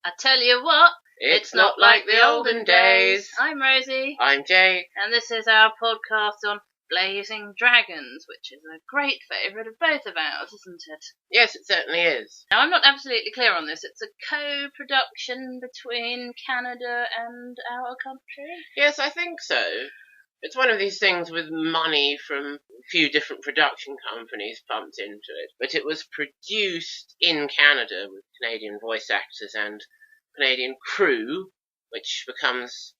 I tell you what, It's not like the olden days. I'm Rosie, I'm Jake. and this is our podcast on Blazing Dragons, which is a great favourite of both of ours, isn't it? Yes, it certainly is. Now, I'm not absolutely clear on this. It's a co-production between Canada and our country? Yes, I think so. It's one of these things with money from a few different production companies pumped into it. But it was produced in Canada with Canadian voice actors and Canadian crew, which becomes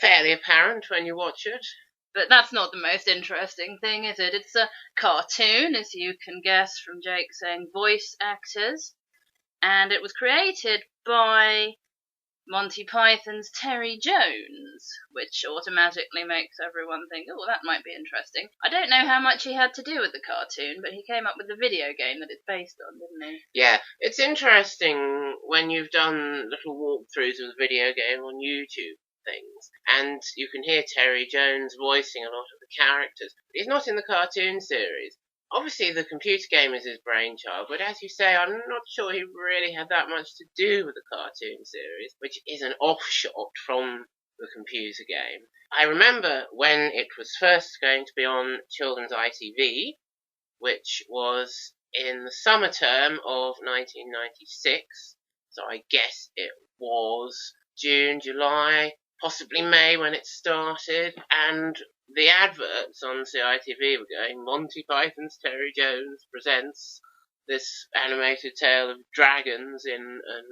fairly apparent when you watch it. But that's not the most interesting thing, is it? It's a cartoon, as you can guess from Jake saying voice actors. And it was created by Monty Python's Terry Jones, which automatically makes everyone think, oh, that might be interesting. I don't know how much he had to do with the cartoon, but he came up with the video game that it's based on, didn't he? Yeah, it's interesting when you've done little walkthroughs of the video game on YouTube things, and you can hear Terry Jones voicing a lot of the characters. But he's not in the cartoon series. Obviously, the computer game is his brainchild, but as you say, I'm not sure he really had that much to do with the cartoon series, which is an offshoot from the computer game. I remember when it was first going to be on children's ITV, which was in the summer term of 1996, so I guess it was June, July, possibly May when it started, and the adverts on CITV were going, Monty Python's Terry Jones presents this animated tale of dragons in an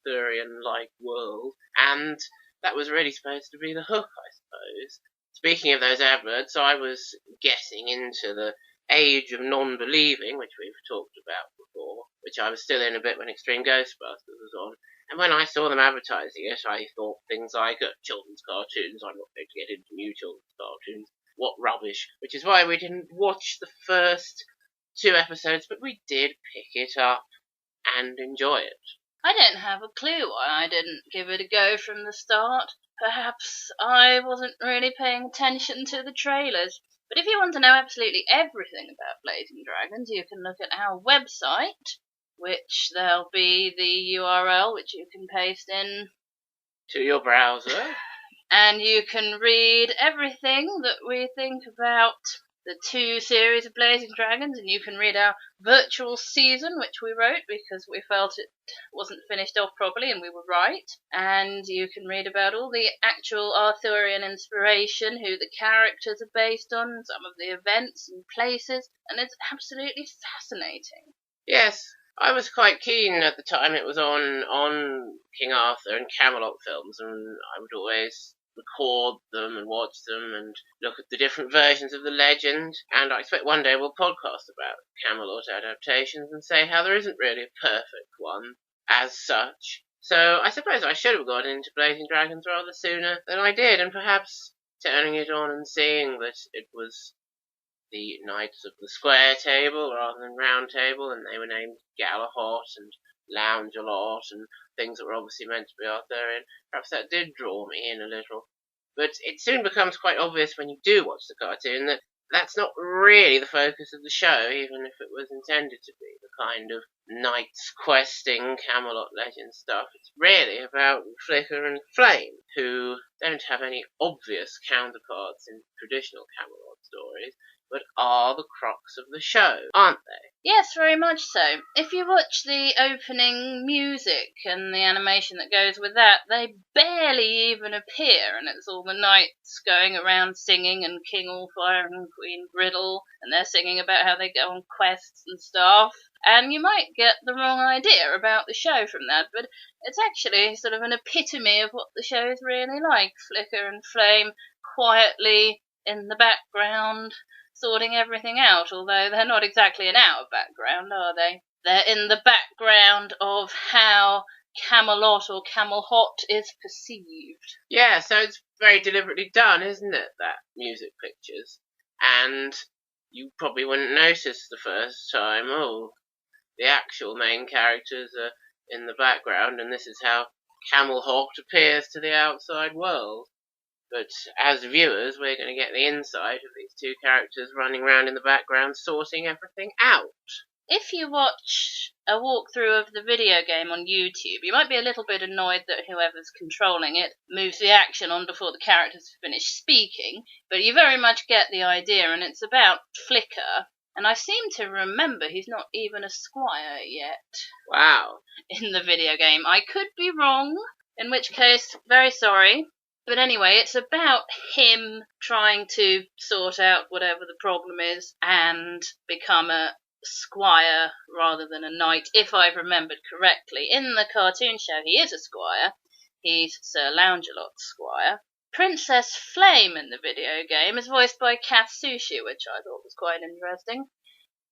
Arthurian-like world, and that was really supposed to be the hook, I suppose. Speaking of those adverts, I was getting into the age of non-believing, which we've talked about before, which I was still in a bit when Extreme Ghostbusters was on. And when I saw them advertising it, I thought things like children's cartoons. I'm not going to get into new children's cartoons. What rubbish. Which is why we didn't watch the first 2 episodes, but we did pick it up and enjoy it. I don't have a clue why I didn't give it a go from the start. Perhaps I wasn't really paying attention to the trailers. But if you want to know absolutely everything about Blazing Dragons, you can look at our website, which there'll be the URL which you can paste in to your browser, and you can read everything that we think about the 2 series of Blazing Dragons, and you can read our virtual season, which we wrote because we felt it wasn't finished off properly, and we were right. And you can read about all the actual Arthurian inspiration, who the characters are based on, some of the events and places, and it's absolutely fascinating. Yes, I was quite keen at the time it was on King Arthur and Camelot films, and I would always record them and watch them and look at the different versions of the legend, and I expect one day we'll podcast about Camelot adaptations and say how there isn't really a perfect one as such. So I suppose I should have got into Blazing Dragons rather sooner than I did, and perhaps turning it on and seeing that it was the Knights of the Square Table rather than Round Table, and they were named Galahot and Lounge-a-Lot and things that were obviously meant to be Arthurian. Perhaps that did draw me in a little. But it soon becomes quite obvious when you do watch the cartoon that that's not really the focus of the show, even if it was intended to be the kind of knights questing Camelot legend stuff. It's really about Flicker and Flame, who don't have any obvious counterparts in traditional Camelot stories, but are the crux of the show, aren't they? Yes, very much so. If you watch the opening music and the animation that goes with that, they barely even appear, and it's all the knights going around singing, and King Allfire and Queen Griddle, and they're singing about how they go on quests and stuff. And you might get the wrong idea about the show from that, but it's actually sort of an epitome of what the show is really like. Flicker and Flame quietly in the background, sorting everything out, although they're not exactly in our background, are they? They're in the background of how Camelot or Camelhot is perceived. Yeah, so it's very deliberately done, isn't it, that music pictures? And you probably wouldn't notice the first time, the actual main characters are in the background, and this is how Camelhot appears to the outside world. But as viewers, we're going to get the insight of these 2 characters running around in the background sorting everything out. if you watch a walkthrough of the video game on YouTube, you might be a little bit annoyed that whoever's controlling it moves the action on before the characters finish speaking, but you very much get the idea, and it's about Flicker. And I seem to remember he's not even a squire yet. Wow. In the video game. I could be wrong, in which case, very sorry. But anyway, it's about him trying to sort out whatever the problem is and become a squire rather than a knight, if I've remembered correctly. In the cartoon show, he is a squire. He's Sir Langelot's squire. Princess Flame in the video game is voiced by Katsushi, which I thought was quite interesting.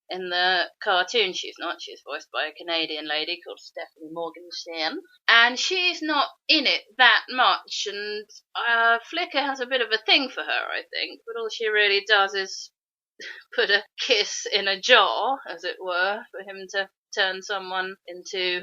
In the cartoon, she's not. She's voiced by a Canadian lady called Stephanie Morgenstern. And she's not in it that much, and Flicker has a bit of a thing for her, I think. But all she really does is put a kiss in a jar, as it were, for him to turn someone into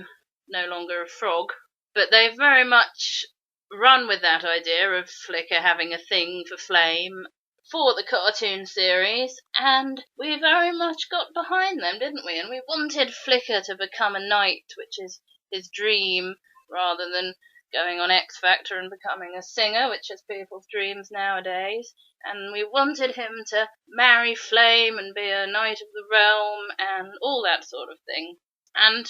no longer a frog. But they very much run with that idea of Flicker having a thing for Flame for the cartoon series, and we very much got behind them, didn't we? And we wanted Flicker to become a knight, which is his dream, rather than going on X Factor and becoming a singer, which is people's dreams nowadays. And we wanted him to marry Flame and be a knight of the realm and all that sort of thing. And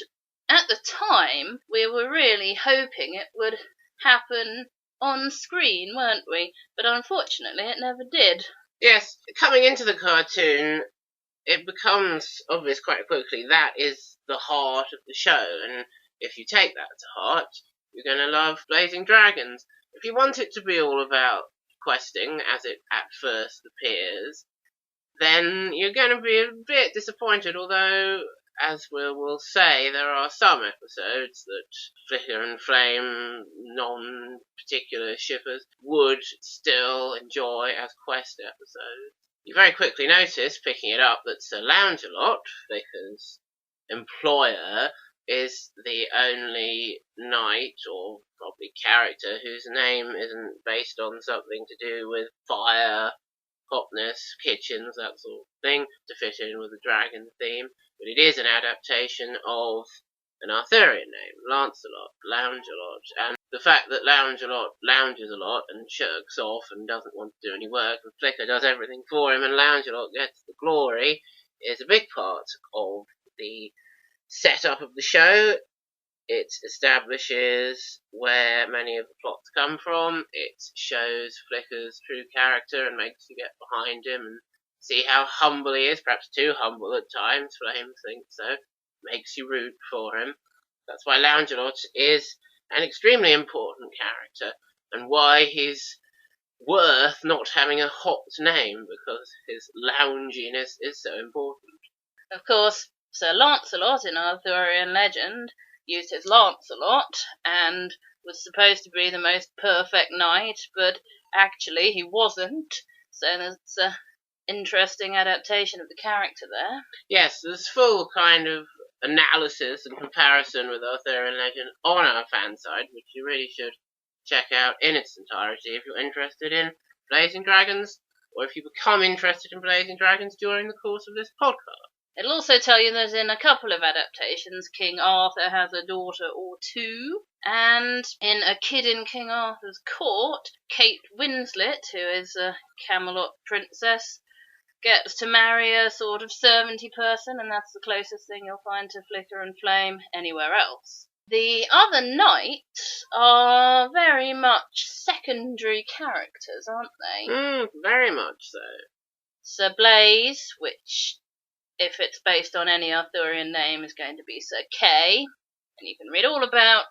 at the time, we were really hoping it would happen on screen, weren't we? But unfortunately it never did. Yes, coming into the cartoon, it becomes obvious quite quickly that is the heart of the show, and if you take that to heart, you're going to love Blazing Dragons. If you want it to be all about questing, as it at first appears, then you're going to be a bit disappointed, although, as we'll say, there are some episodes that Flicker and Flame, non-particular shippers, would still enjoy as quest episodes. You very quickly notice, picking it up, that Sir Langelot, Flicker's employer, is the only knight, or probably character, whose name isn't based on something to do with fire, hotness, kitchens, that sort of thing, to fit in with the dragon theme. But it is an adaptation of an Arthurian name, Lancelot, Langelot, and the fact that Langelot lounges a lot and shirks off and doesn't want to do any work, and Flicker does everything for him, and Langelot gets the glory, is a big part of the setup of the show. It establishes where many of the plots come from. It shows Flicker's true character and makes you get behind him and see how humble he is, perhaps too humble at times. Flame thinks so. Makes you root for him. That's why Langelot is an extremely important character, and why he's worth not having a hot name, because his lounginess is so important. Of course, Sir Lancelot in Arthurian legend used his lance a lot and was supposed to be the most perfect knight, but actually he wasn't. So there's an interesting adaptation of the character there. Yes, there's full kind of analysis and comparison with Arthurian legend on our fan side, which you really should check out in its entirety if you're interested in Blazing Dragons, or if you become interested in Blazing Dragons during the course of this podcast. It'll also tell you that in a couple of adaptations, King Arthur has a daughter or two, and in A Kid in King Arthur's Court, Kate Winslet, who is a Camelot princess, gets to marry a sort of servanty person, and that's the closest thing you'll find to Flicker and Flame anywhere else. The other knights are very much secondary characters, aren't they? Very much so. Sir Blaise, which, if it's based on any Arthurian name, is going to be Sir Kay, and you can read all about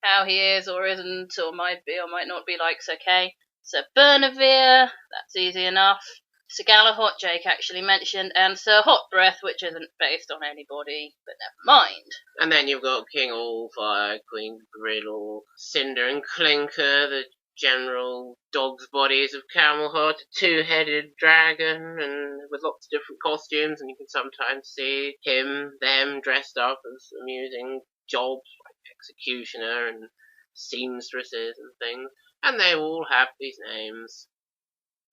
how he is or isn't, or might be or might not be like Sir Kay. Sir Bernevere, that's easy enough. Sir Galahad, Jake actually mentioned, and Sir Hot Breath, which isn't based on anybody, but never mind. And then you've got King Allfire, Queen Griddle, Cinder and Clinker, the general dog's bodies of Camelot, a two-headed dragon, and with lots of different costumes, and you can sometimes see them dressed up as amusing jobs, like executioner and seamstresses and things, and they all have these names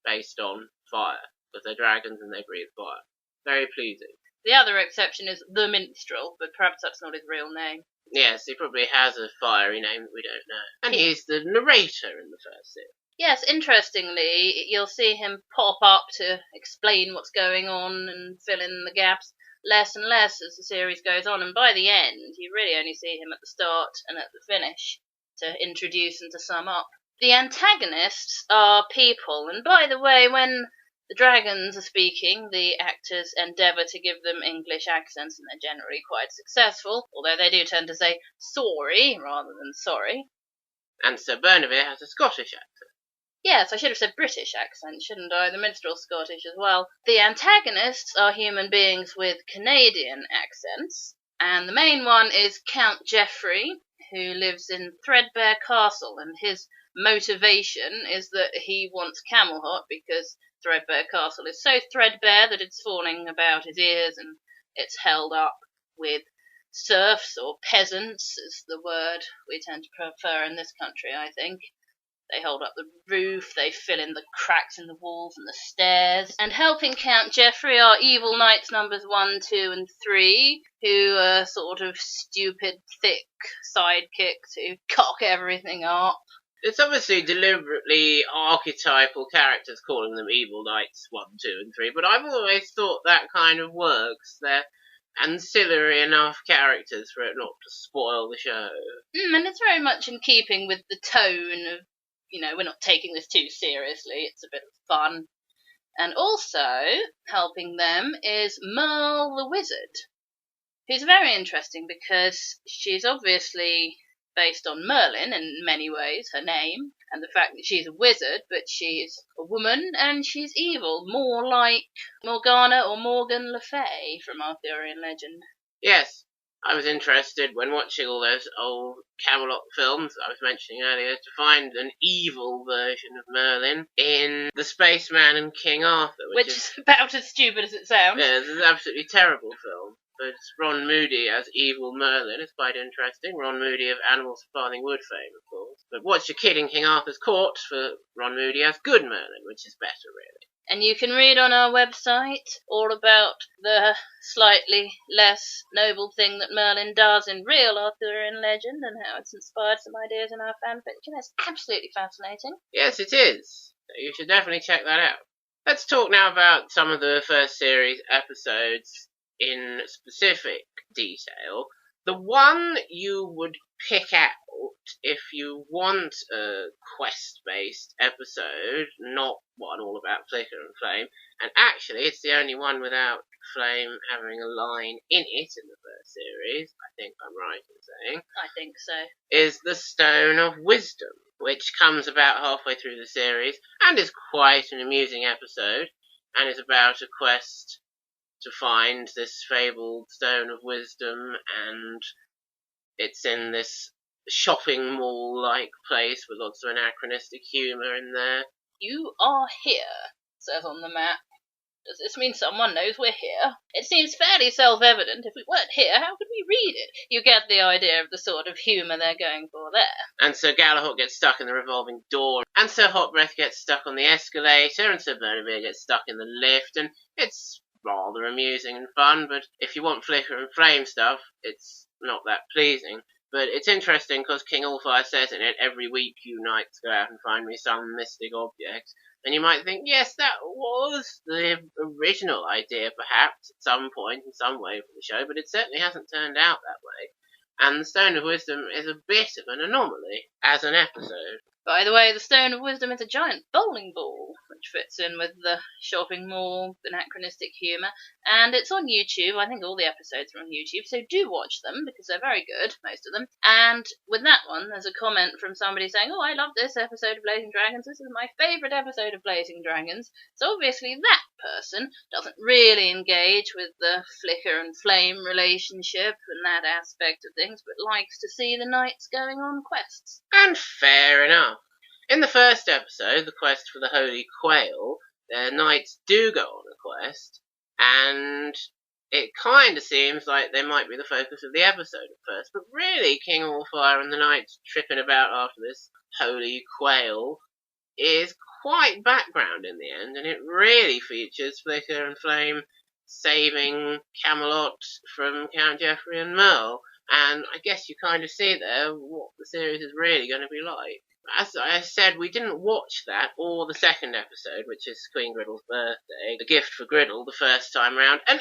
based on fire, because they're dragons and they breathe fire. Very pleasing. The other exception is the Minstrel, but perhaps that's not his real name. Yes, he probably has a fiery name that we don't know. And he's the narrator in the first series. Yes, interestingly, you'll see him pop up to explain what's going on and fill in the gaps less and less as the series goes on, and by the end, you really only see him at the start and at the finish to introduce and to sum up. The antagonists are people, and by the way, when the dragons are speaking, the actors endeavour to give them English accents, and they're generally quite successful, although they do tend to say sorry rather than sorry. And Sir Bernabé has a Scottish accent. Yes, I should have said British accent, shouldn't I? The minstrel's Scottish as well. The antagonists are human beings with Canadian accents, and the main one is Count Geoffrey, who lives in Threadbare Castle, and his motivation is that he wants Camelot because Threadbare Castle is so threadbare that it's falling about his ears and it's held up with serfs or peasants is the word we tend to prefer in this country, I think. They hold up the roof, they fill in the cracks in the walls and the stairs. And helping Count Geoffrey are evil knights numbers 1, 2, and 3, who are sort of stupid, thick sidekicks who cock everything up. It's obviously deliberately archetypal characters calling them evil knights 1, 2, and 3, but I've always thought that kind of works. They're ancillary enough characters for it not to spoil the show. And it's very much in keeping with the tone of, we're not taking this too seriously, it's a bit of fun. And also, helping them is Merle the Wizard, who's very interesting because she's obviously based on Merlin in many ways, her name, and the fact that she's a wizard, but she's a woman and she's evil, more like Morgana or Morgan Le Fay from Arthurian legend. Yes, I was interested when watching all those old Camelot films I was mentioning earlier to find an evil version of Merlin in The Spaceman and King Arthur. Which is about as stupid as it sounds. Yeah, this is an absolutely terrible film. But Ron Moody as evil Merlin is quite interesting. Ron Moody of Animals Farming Wood fame, of course. But what's your kid in King Arthur's Court for Ron Moody as good Merlin, which is better, really. And you can read on our website all about the slightly less noble thing that Merlin does in real Arthurian legend and how it's inspired some ideas in our fanfiction. It's absolutely fascinating. Yes, it is. You should definitely check that out. Let's talk now about some of the first series episodes in specific detail. The one you would pick out if you want a quest-based episode, not one all about Flicker and Flame, and actually it's the only one without Flame having a line in it in the first series, I think I'm right in saying. I think so. Is the Stone of Wisdom, which comes about halfway through the series, and is quite an amusing episode, and is about a quest to find this fabled Stone of Wisdom, and it's in this shopping mall-like place with lots of anachronistic humour in there. You are here, it says on the map. Does this mean someone knows we're here? It seems fairly self-evident. If we weren't here, how could we read it? You get the idea of the sort of humour they're going for there. And Sir Galahad gets stuck in the revolving door, and Sir Hotbreath gets stuck on the escalator, and Sir Bernabé gets stuck in the lift, and it's rather amusing and fun, but if you want Flicker and Flame stuff, it's not that pleasing. But it's interesting because King Allfire says in it, every week you knights go out and find me some mystic object. And you might think, yes, that was the original idea perhaps at some point in some way for the show, but it certainly hasn't turned out that way. And the Stone of Wisdom is a bit of an anomaly as an episode. By the way, the Stone of Wisdom is a giant bowling ball, which fits in with the shopping mall, anachronistic humour, and it's on YouTube. I think all the episodes are on YouTube, so do watch them, because they're very good, most of them. And with that one, there's a comment from somebody saying, oh, I love this episode of Blazing Dragons, this is my favourite episode of Blazing Dragons. So obviously that person doesn't really engage with the Flicker and Flame relationship and that aspect of things, but likes to see the knights going on quests. And fair enough. In the first episode, the quest for the Holy Quail, the knights do go on a quest, and it kind of seems like they might be the focus of the episode at first, but really King Allfire and the knights tripping about after this Holy Quail is quite background in the end, and it really features Flicker and Flame saving Camelot from Count Geoffrey and Merle. And I guess you kind of see there what the series is really going to be like. As I said, we didn't watch that or the second episode, which is Queen Griddle's birthday, the gift for Griddle, the first time round, and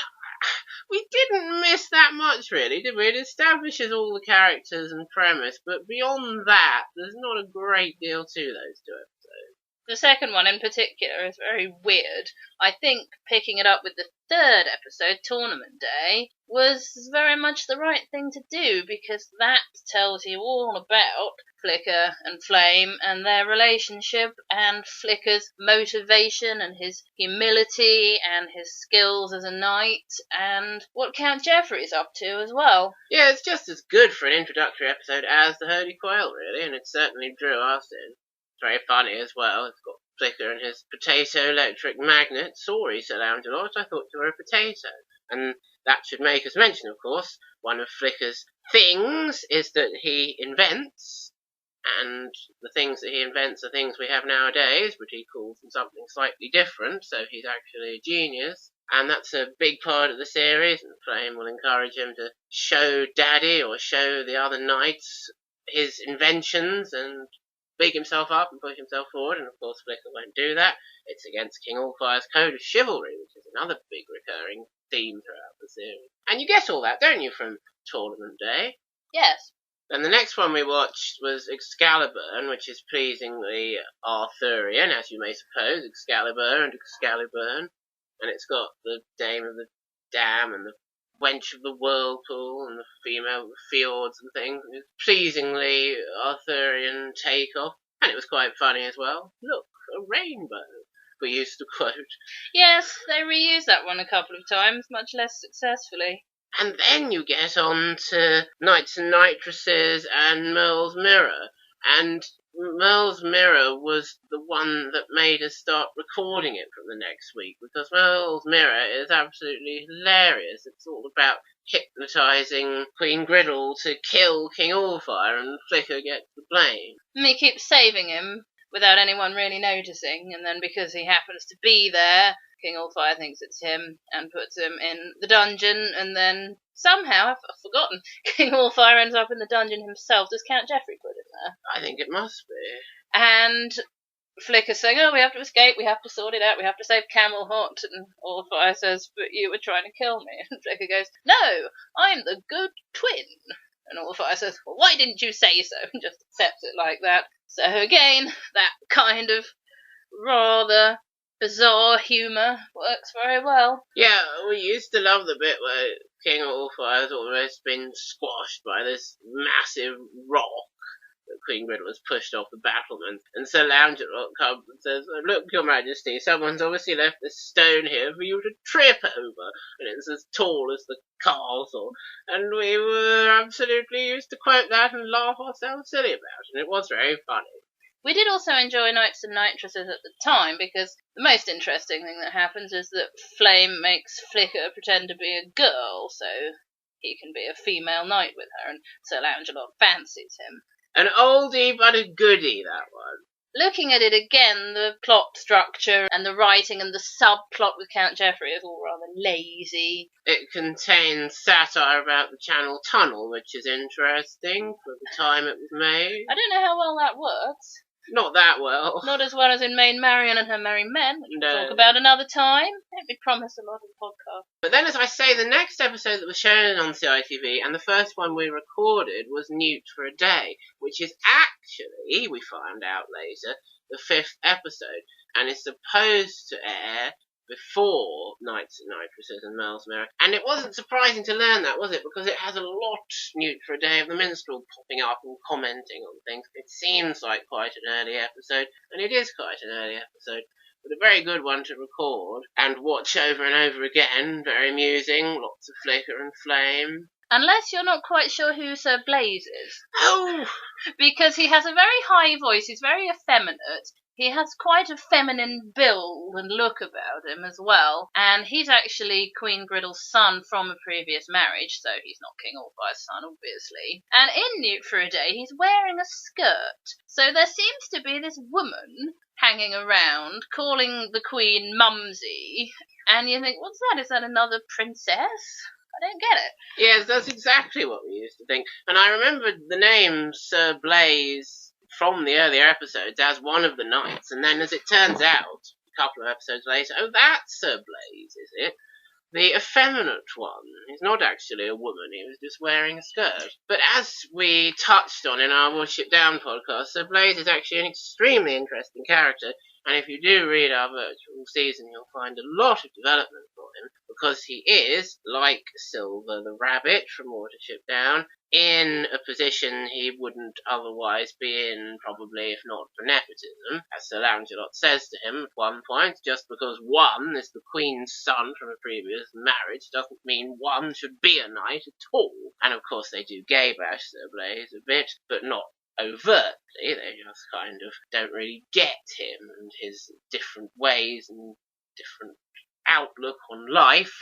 we didn't miss that much, really, did we? It establishes all the characters and premise, but beyond that, there's not a great deal to those two episodes. The second one in particular is very weird. I think picking it up with the third episode, Tournament Day, was very much the right thing to do, because that tells you all about Flicker and Flame and their relationship, and Flicker's motivation and his humility and his skills as a knight, and what Count Geoffrey's up to as well. Yeah, it's just as good for an introductory episode as the Hurdy Quail, really, and it certainly drew us in. It's very funny as well. It's got Flicker and his potato electric magnet. Sorry, Sir Lancelot, I thought you were a potato. And that should make us mention, of course, one of Flicker's things is that he invents, and the things that he invents are things we have nowadays, but he calls them something slightly different, so he's actually a genius. And that's a big part of the series, and Flame will encourage him to show Daddy or show the other knights his inventions and big himself up and push himself forward, and of course Flicker won't do that. It's against King Allfire's code of chivalry, which is another big recurring theme throughout the series. And you get all that, don't you, from Tournament Day? Yes. Then the next one we watched was Excalibur, which is pleasingly Arthurian, as you may suppose, Excalibur and Excalibur, and it's got the Dame of the Dam and the Wench of the Whirlpool and the Female of the Fjords and things. It was pleasingly Arthurian takeoff, and it was quite funny as well. Look, a rainbow, we used to quote. Yes, they reused that one a couple of times, much less successfully. And then you get on to Knights and Knightresses and Merle's Mirror, and Merle's Mirror was the one that made us start recording it from the next week, because Merle's Mirror is absolutely hilarious. It's all about hypnotising Queen Griddle to kill King Allfire, and Flicker gets the blame. And he keeps saving him without anyone really noticing, and then because he happens to be there, King Allfire thinks it's him and puts him in the dungeon, and then somehow, I've forgotten, King Allfire ends up in the dungeon himself. Does Count Geoffrey put him there? I think it must be. And Flicker's saying, oh, we have to escape, we have to sort it out, we have to save Camelot, and Allfire says, but you were trying to kill me. And Flicker goes, no, I'm the good twin. And Allfire says, well, why didn't you say so? And just accepts it like that. So again, that kind of rather bizarre humour works very well. Yeah, we used to love the bit where King Allfire's almost been squashed by this massive rock that Queen Griddle has pushed off the battlement, and Sir Lancelot comes and says, look, Your Majesty, someone's obviously left this stone here for you to trip over, and it's as tall as the castle, and we were absolutely used to quote that and laugh ourselves silly about it, and it was very funny. We did also enjoy Knights and Knightresses at the time, because the most interesting thing that happens is that Flame makes Flicker pretend to be a girl, so he can be a female knight with her, and Sir Lancelot fancies him. An oldie but a goodie, that one. Looking at it again, the plot structure and the writing and the subplot with Count Geoffrey is all rather lazy. It contains satire about the Channel Tunnel, which is interesting for the time it was made. I don't know how well that works. Not that well. Not as well as in Maid Marian and Her Merry Men, which No. we'll talk about another time. Don't we promise a lot of podcasts? But then, as I say, the next episode that was shown on CITV, and the first one we recorded, was Newt for a Day, which is actually, we found out later, the 5th episode, and is supposed to air before Knights and Knightresses and Merle's Mirror. And it wasn't surprising to learn that, was it? Because it has a lot Newt for a Day of the Minstrel popping up and commenting on things. It seems like quite an early episode, and it is quite an early episode, but a very good one to record and watch over and over again. Very amusing, lots of Flicker and Flame. Unless you're not quite sure who Sir Blaze is. Oh! Because he has a very high voice, he's very effeminate, he has quite a feminine build and look about him as well, and he's actually Queen Griddle's son from a previous marriage, so he's not King Allfire's son, obviously. And in Newt for a Day, he's wearing a skirt, so there seems to be this woman hanging around calling the Queen Mumsy, and you think, what's that? Is that another princess? I don't get it. Yes, that's exactly what we used to think. And I remembered the name Sir Blaze from the earlier episodes as one of the knights, and then as it turns out, a couple of episodes later, oh, that's Sir Blaze, is it? The effeminate one. He's not actually a woman, he was just wearing a skirt. But as we touched on in our Watership Down podcast, Sir Blaze is actually an extremely interesting character, and if you do read our virtual season, you'll find a lot of development for him, because he is, like Silver the Rabbit from Watership Down, in a position he wouldn't otherwise be in, probably, if not for nepotism. As Sir Lancelot says to him at one point, just because one is the Queen's son from a previous marriage doesn't mean one should be a knight at all. And of course they do gay bash Sir Blaze a bit, but not overtly. They just kind of don't really get him and his different ways and different outlook on life.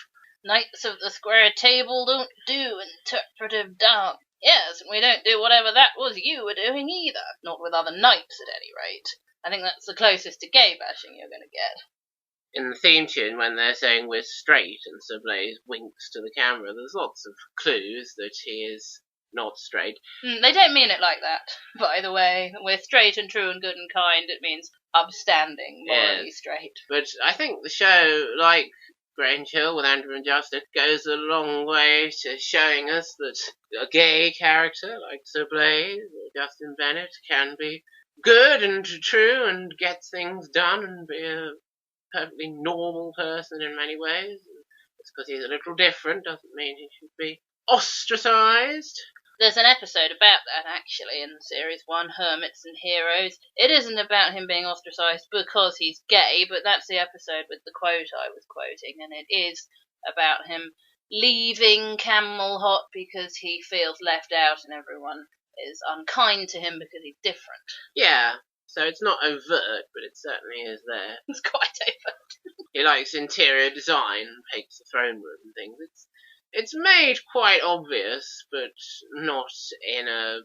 Knights of the Square Table don't do interpretive dance. Yes, and we don't do whatever that was you were doing either. Not with other knights, at any rate. I think that's the closest to gay bashing you're going to get. In the theme tune, when they're saying we're straight and Sir Blaze winks to the camera, there's lots of clues that he is not straight. They don't mean it like that, by the way. We're straight and true and good and kind. It means upstanding, morally straight. But I think the show, like Grange Hill with Andrew and Justin, goes a long way to showing us that a gay character like Sir Blaze or Justin Bennett can be good and true and get things done and be a perfectly normal person in many ways. Just because he's a little different doesn't mean he should be ostracised. There's an episode about that, actually, in Series 1, Hermits and Heroes. It isn't about him being ostracised because he's gay, but that's the episode with the quote I was quoting, and it is about him leaving Camelhot because he feels left out and everyone is unkind to him because he's different. Yeah, so it's not overt, but it certainly is there. It's quite overt. He likes interior design, hates the throne room and things. It's made quite obvious, but not in a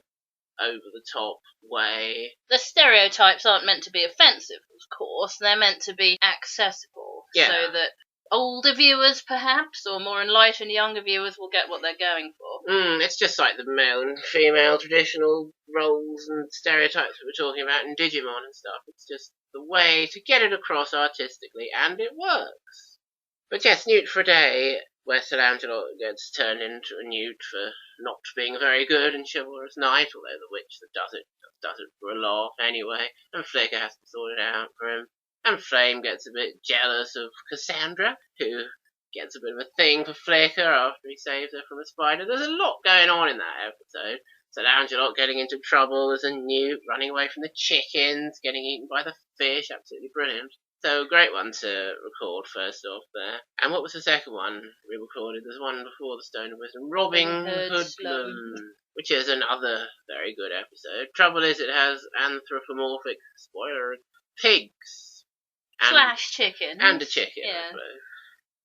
over-the-top way. The stereotypes aren't meant to be offensive, of course. They're meant to be accessible, so that older viewers, perhaps, or more enlightened younger viewers will get what they're going for. It's just like the male and female traditional roles and stereotypes we were talking about in Digimon and stuff. It's just the way to get it across artistically, and it works. But yes, Newt for a Day, where Sir Lancelot gets turned into a newt for not being a very good and chivalrous knight, although the witch that does it for a laugh anyway, and Flicker has to sort it out for him. And Flame gets a bit jealous of Cassandra, who gets a bit of a thing for Flicker after he saves her from a spider. There's a lot going on in that episode. Sir Lancelot getting into trouble as a newt, running away from the chickens, getting eaten by the fish, absolutely brilliant. So, a great one to record first off there. And what was the second one we recorded? There's one before the Stone of Wisdom. Robin Hoodlum, which is another very good episode. Trouble is it has anthropomorphic, spoiler, pigs. Slash chicken. And a chicken, yeah.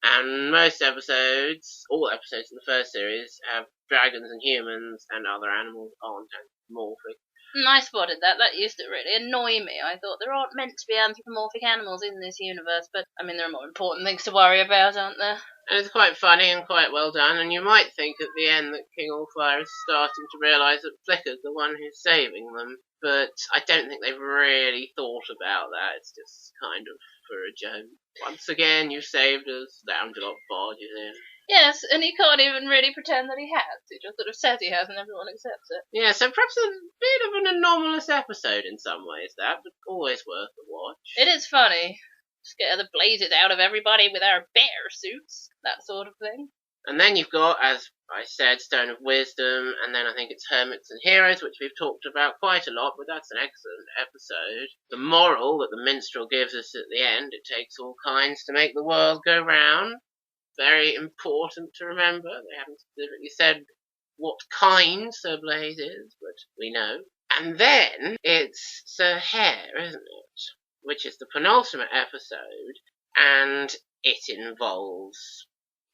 And most episodes, all episodes in the first series, have dragons and humans and other animals aren't anthropomorphic. I spotted that. That used to really annoy me. I thought there aren't meant to be anthropomorphic animals in this universe, but, I mean, there are more important things to worry about, aren't there? And it's quite funny and quite well done, and you might think at the end that King Allfire is starting to realise that Flicker's the one who's saving them, but I don't think they've really thought about that. It's just kind of for a joke. Once again, you saved us. Lancelot barges in. Yes, and he can't even really pretend that he has. He just sort of says he has and everyone accepts it. Yeah, so perhaps a bit of an anomalous episode in some ways, that, but always worth the watch. It is funny. Scare the blazes out of everybody with our bear suits, that sort of thing. And then you've got, as I said, Stone of Wisdom, and then I think it's Hermits and Heroes, which we've talked about quite a lot, but that's an excellent episode. The moral that the minstrel gives us at the end, it takes all kinds to make the world go round. Very important to remember. They haven't specifically said what kind Sir Blaze is, but we know. And then it's Sir Hare, isn't it? Which is the penultimate episode, and it involves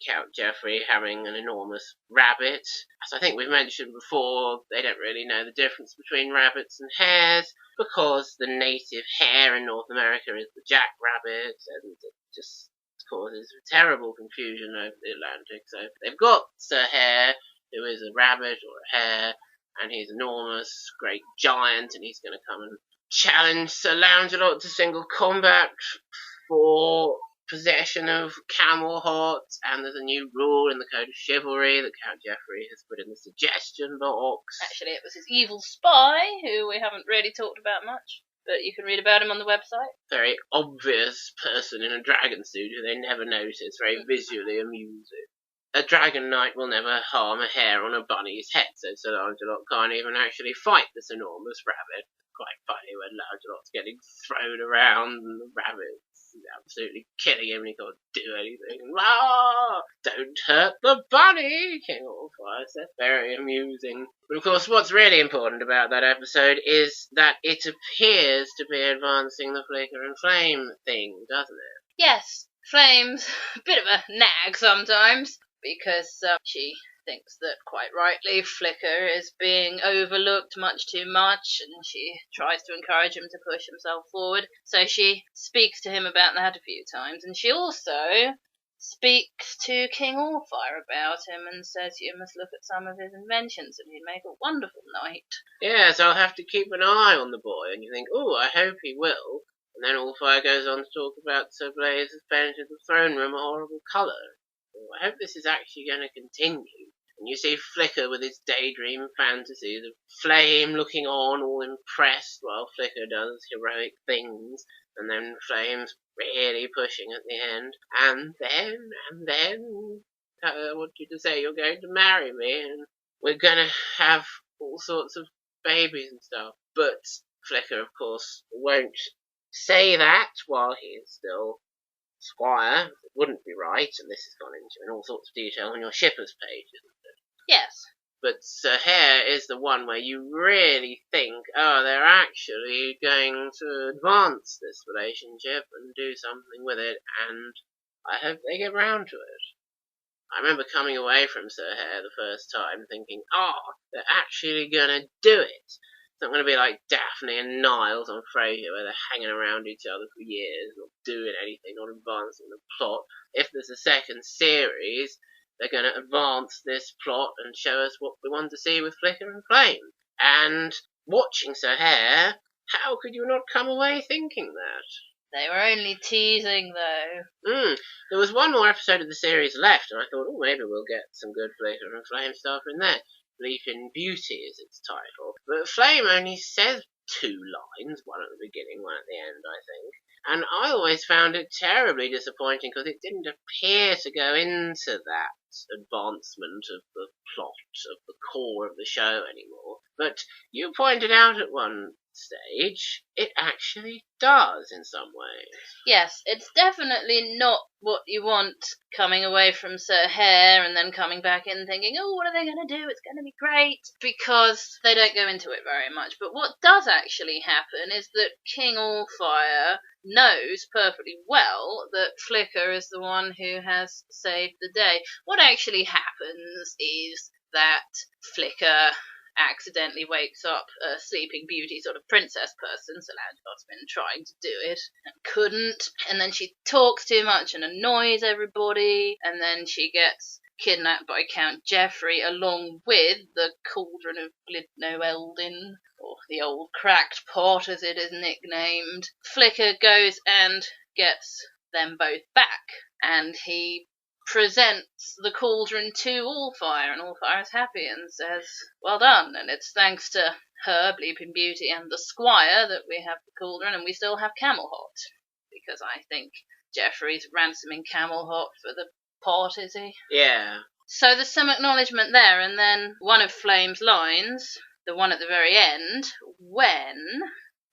Count Geoffrey having an enormous rabbit. As I think we've mentioned before, they don't really know the difference between rabbits and hares, because the native hare in North America is the jackrabbit, and it just causes terrible confusion over the Atlantic. So they've got Sir Hare, who is a rabbit or a hare, and he's enormous, great giant, and he's going to come and challenge Sir Lancelot to single combat for possession of Camelot, and there's a new rule in the Code of Chivalry that Count Geoffrey has put in the suggestion box. Actually, it was his evil spy, who we haven't really talked about much, but you can read about him on the website. Very obvious person in a dragon suit who they never notice, very visually amusing. A dragon knight will never harm a hair on a bunny's head, so Sir Lancelot can't even actually fight this enormous rabbit. Quite funny when Lancelot's getting thrown around and the rabbit's absolutely killing him and he can't do anything. Ah! Don't hurt the bunny! King Allfire said. Very amusing. But of course, what's really important about that episode is that it appears to be advancing the Flicker and Flame thing, doesn't it? Yes, Flame's a bit of a nag sometimes, because she thinks that, quite rightly, Flicker is being overlooked much too much, and she tries to encourage him to push himself forward. So she speaks to him about that a few times, and she also speaks to King Allfire about him and says you must look at some of his inventions and he'd make a wonderful knight. Yes, I'll have to keep an eye on the boy, and you think, oh, I hope he will. And then Allfire goes on to talk about Sir Blaze's painted the throne room a horrible colour. Oh, I hope this is actually going to continue. And you see Flicker with his daydream fantasies of Flame looking on, all impressed, while Flicker does heroic things, and then Flame's really pushing at the end. And then, I want you to say you're going to marry me, and we're going to have all sorts of babies and stuff. But Flicker, of course, won't say that while he is still Squire. It wouldn't be right, and this has gone into in all sorts of detail on your shippers page, isn't it? Yes. But Sir Hare is the one where you really think, oh, they're actually going to advance this relationship and do something with it, and I hope they get round to it. I remember coming away from Sir Hare the first time thinking, oh, they're actually going to do it. It's not going to be like Daphne and Niles on Frasier, where they're hanging around each other for years, not doing anything, not advancing the plot. If there's a second series, they're going to advance this plot and show us what we want to see with Flicker and Flame. And watching Sir Hare, how could you not come away thinking that? They were only teasing, though. There was one more episode of the series left, and I thought, oh, maybe we'll get some good Flicker and Flame stuff in there. Leaping Beauty is its title. But Flame only says 2 lines, one at the beginning, one at the end, I think. And I always found it terribly disappointing because it didn't appear to go into that advancement of the plot, of the core of the show anymore. But you pointed out at one stage, it actually does in some ways. Yes, it's definitely not what you want coming away from Sir Hare and then coming back in thinking, oh, what are they going to do? It's going to be great, because they don't go into it very much. But what does actually happen is that King Allfire knows perfectly well that Flicker is the one who has saved the day. What actually happens is that Flicker accidentally wakes up a Sleeping Beauty sort of princess person, so Lancelot's been trying to do it and couldn't, and then she talks too much and annoys everybody, and then she gets kidnapped by Count Geoffrey along with the Cauldron of Glidno Eldin, or the Old Cracked Pot as it is nicknamed. Flicker goes and gets them both back, and he presents the cauldron to Allfire, and Allfire is happy and says, well done, and it's thanks to her, Bleeping Beauty, and the Squire that we have the cauldron, and we still have Camelot, because I think Geoffrey's ransoming Camelot for the pot, is he? Yeah. So there's some acknowledgement there, and then one of Flame's lines, the one at the very end, when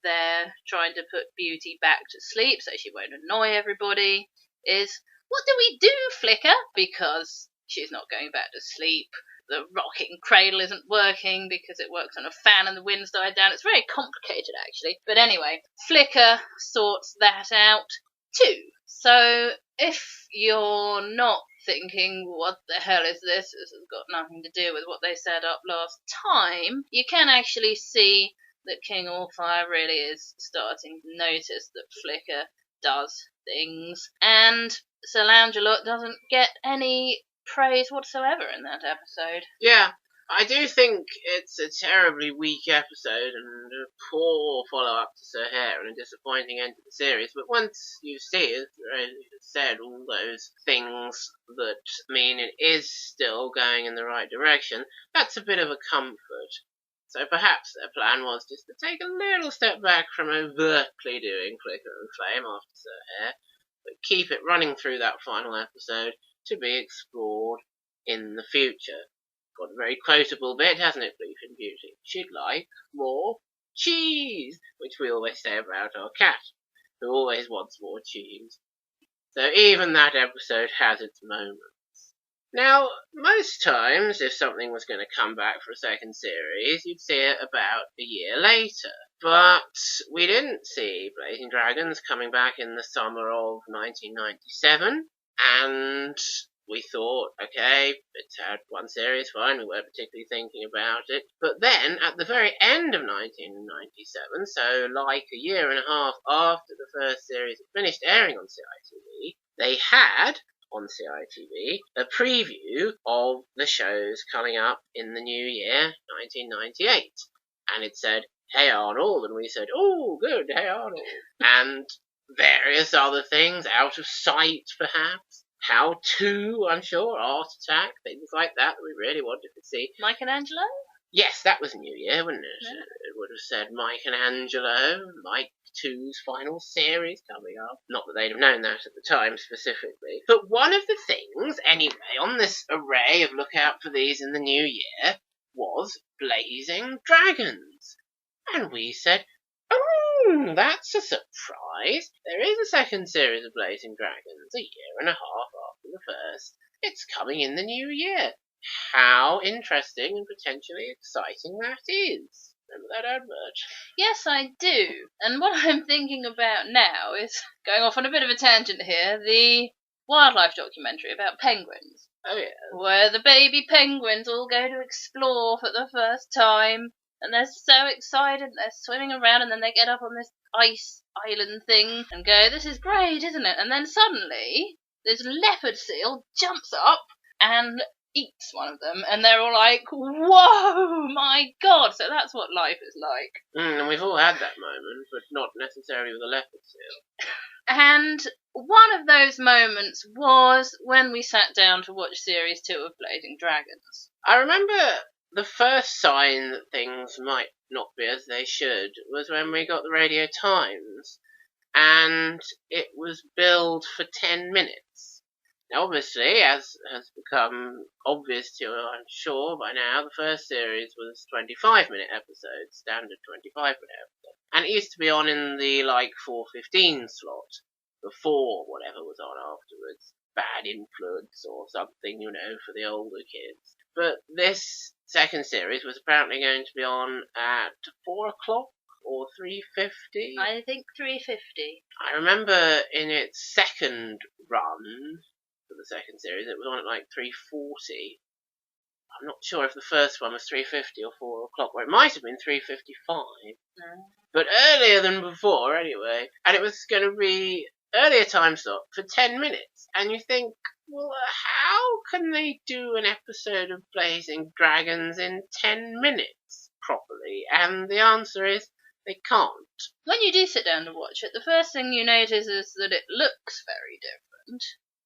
they're trying to put Beauty back to sleep so she won't annoy everybody, is, what do we do, Flicker? Because she's not going back to sleep. the rocking cradle isn't working because it works on a fan and the wind's died down. It's very complicated, actually. But anyway, Flickr sorts that out too. So if you're not thinking, what the hell is this? This has got nothing to do with what they set up last time, you can actually see that King Allfire really is starting to notice that Flickr does things, and Sir Langelot doesn't get any praise whatsoever in that episode. Yeah, I do think it's a terribly weak episode and a poor follow-up to Sir Hare and a disappointing end to the series, but once you see it, as you said, all those things that mean it is still going in the right direction, that's a bit of a comfort. So perhaps their plan was just to take a little step back from overtly doing Flicker and Flame after Sir Hare, but keep it running through that final episode to be explored in the future. Got a very quotable bit, hasn't it, Bleef and Beauty? She'd like more cheese, which we always say about our cat, who always wants more cheese. So even that episode has its moments. Now, most times, if something was going to come back for a second series, you'd see it about a year later. But we didn't see Blazing Dragons coming back in the summer of 1997, and we thought, okay, it's had one series, fine, we weren't particularly thinking about it. But then, at the very end of 1997, so like a year and a half after the first series had finished airing on CITV, they had on CITV a preview of the shows coming up in the new year, 1998. And it said, "Hey Arnold," and we said, "Oh, good, hey Arnold." And various other things, Out of Sight perhaps, How To, I'm sure, Art Attack, things like that we really wanted to see. Michelangelo? Yes, that was New Year, wouldn't it? Yeah. It would have said Mike and Angelo, Mike 2's final series coming up. Not that they'd have known that at the time specifically. But one of the things, anyway, on this array of look out for these in the new year, was Blazing Dragons. And we said, oh, that's a surprise. There is a second series of Blazing Dragons, a year and a half after the first. It's coming in the new year. How interesting and potentially exciting that is. Remember that advert? Yes, I do. And what I'm thinking about now is, going off on a bit of a tangent here, the wildlife documentary about penguins. Oh, yeah. Where the baby penguins all go to explore for the first time, and they're so excited, they're swimming around, and then they get up on this ice island thing and go, this is great, isn't it? And then suddenly, this leopard seal jumps up and eats one of them, and they're all like, whoa, my god. So that's what life is like. And we've all had that moment, but not necessarily with a leopard seal. And one of those moments was when we sat down to watch Series 2 of Blazing Dragons. I remember the first sign that things might not be as they should was when we got the Radio Times, and it was billed for 10 minutes. Now, obviously, as has become obvious to you, I'm sure, by now, the first series was 25-minute episodes, standard 25-minute episodes. And it used to be on in the, 4:15 slot, before whatever was on afterwards. Bad Influence or something, for the older kids. But this second series was apparently going to be on at 4 o'clock or 3:50. I think 3:50. I remember in its second run for the second series, it was on at 3:40. I'm not sure if the first one was 3:50 or 4 o'clock, or it might have been 3:55. No. But earlier than before, anyway. And it was going to be earlier time slot for 10 minutes. And you think, well, how can they do an episode of Blazing Dragons in 10 minutes properly? And the answer is, they can't. When you do sit down to watch it, the first thing you notice is that it looks very different.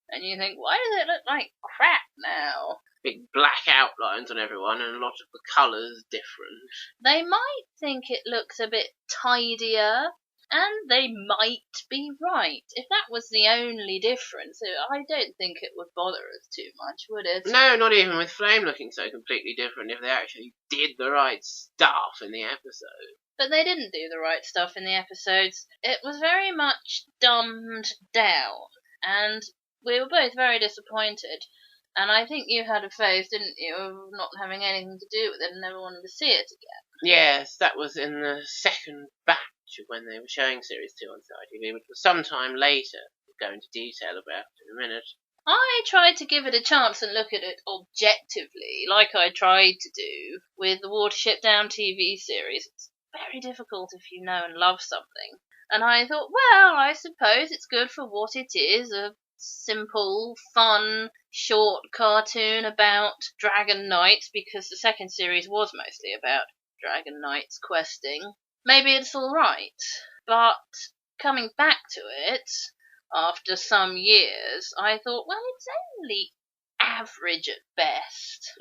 And you think, why does it look like crap now? Big black outlines on everyone and a lot of the colours different. They might think it looks a bit tidier, and they might be right. If that was the only difference, I don't think it would bother us too much, would it? No, not even with Flame looking so completely different if they actually did the right stuff in the episode. But they didn't do the right stuff in the episodes. It was very much dumbed down, and we were both very disappointed. And I think you had a phase, didn't you, of not having anything to do with it and never wanted to see it again. Yes, that was in the second batch of when they were showing Series 2 on CITV, which was some time later. We'll go into detail about it in a minute. I tried to give it a chance and look at it objectively, like I tried to do with the Watership Down TV series. It's very difficult if you know and love something. And I thought, well, I suppose it's good for what it is, a simple, fun, short cartoon about dragon knights, because the second series was mostly about dragon knights questing. Maybe it's alright. But coming back to it, after some years, I thought, well, it's only average at best.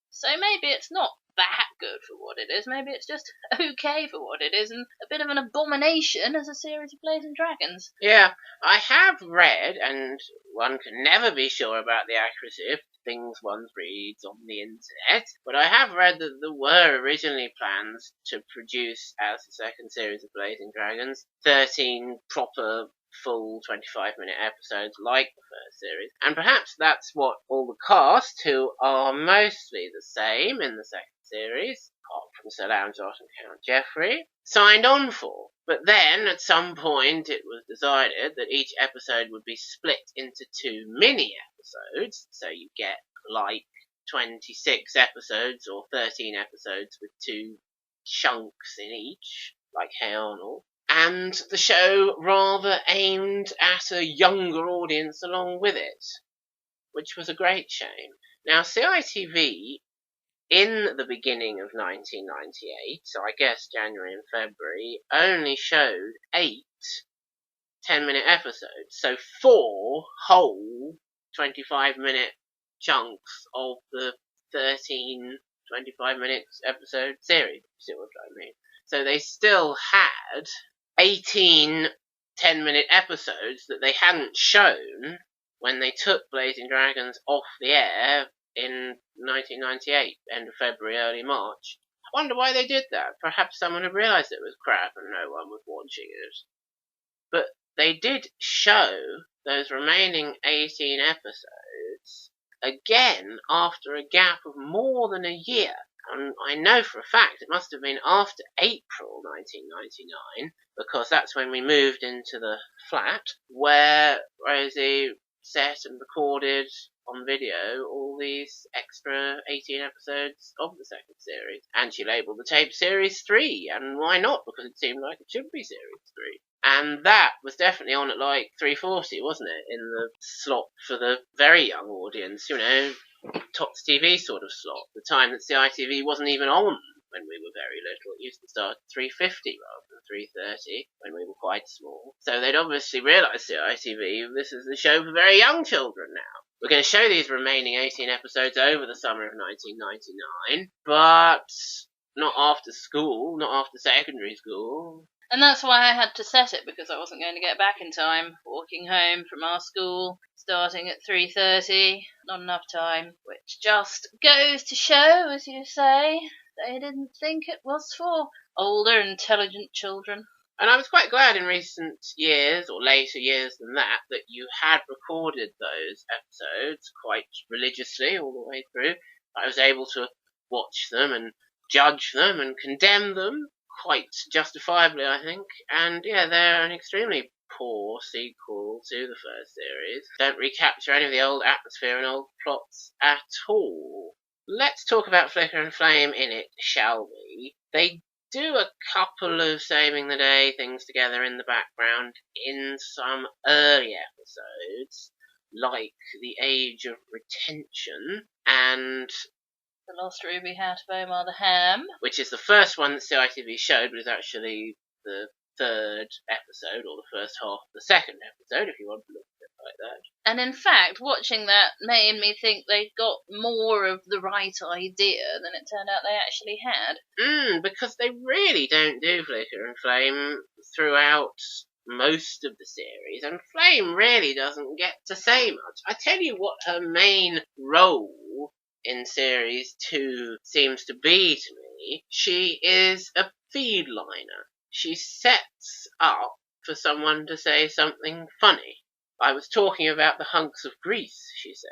So maybe it's not that good for what it is. Maybe it's just okay for what it is, and a bit of an abomination as a series of Blazing Dragons. Yeah, I have read, and one can never be sure about the accuracy of things one reads on the internet, but I have read that there were originally plans to produce, as the second series of Blazing Dragons, 13 proper full 25-minute episodes like the first series, and perhaps that's what all the cast, who are mostly the same in the second series, apart from Sir Lancelot and Count Geoffrey, signed on for. But then, at some point, it was decided that each episode would be split into 2 mini-episodes, so you get, like, 26 episodes or 13 episodes with 2 chunks in each, like Hey Arnold. And the show rather aimed at a younger audience along with it, which was a great shame. Now, CITV, in the beginning of 1998, so I guess January and February, only showed 8 10-minute episodes, so 4 whole 25-minute chunks of the 13 25-minute episode series, you see what I mean? So they still had 18 10-minute episodes that they hadn't shown when they took Blazing Dragons off the air in 1998, end of February, early March. I wonder why they did that. Perhaps someone had realised it was crap and no one was watching it. But they did show those remaining 18 episodes again after a gap of more than a year. And I know for a fact it must have been after April 1999, because that's when we moved into the flat, where Rosie set and recorded on video all these extra 18 episodes of the second series. And she labelled the tape Series 3, and why not? Because it seemed like it should be Series 3. And that was definitely on at like 3:40, wasn't it? In the slot for the very young audience, you know, Tots TV sort of slot. The time that CITV wasn't even on when we were very little. It used to start at 3:50 rather than 3:30 when we were quite small. So they'd obviously realised, CITV, this is the show for very young children now. We're going to show these remaining 18 episodes over the summer of 1999, but not after school, not after secondary school. And that's why I had to set it, because I wasn't going to get back in time. Walking home from our school, starting at 3:30, not enough time. Which just goes to show, as you say, they didn't think it was for older, intelligent children. And I was quite glad in recent years, or later years than that you had recorded those episodes quite religiously all the way through. I was able to watch them and judge them and condemn them quite justifiably, I think. And yeah, they're an extremely poor sequel to the first series. Don't recapture any of the old atmosphere and old plots at all. Let's talk about Flicker and Flame in it, shall we? They do a couple of saving the day things together in the background in some early episodes, like The Age of Retention and The Lost Ruby Hat of Omar the Ham, which is the first one that CITV showed, but is actually the third episode, or the first half of the second episode, if you want to look at it like that. And in fact, watching that made me think they'd got more of the right idea than it turned out they actually had. Because they really don't do Flicker and Flame throughout most of the series, and Flame really doesn't get to say much. I tell you what her main role in Series 2 seems to be to me. She is a feedliner. She sets up for someone to say something funny. I was talking about the hunks of grease, she said.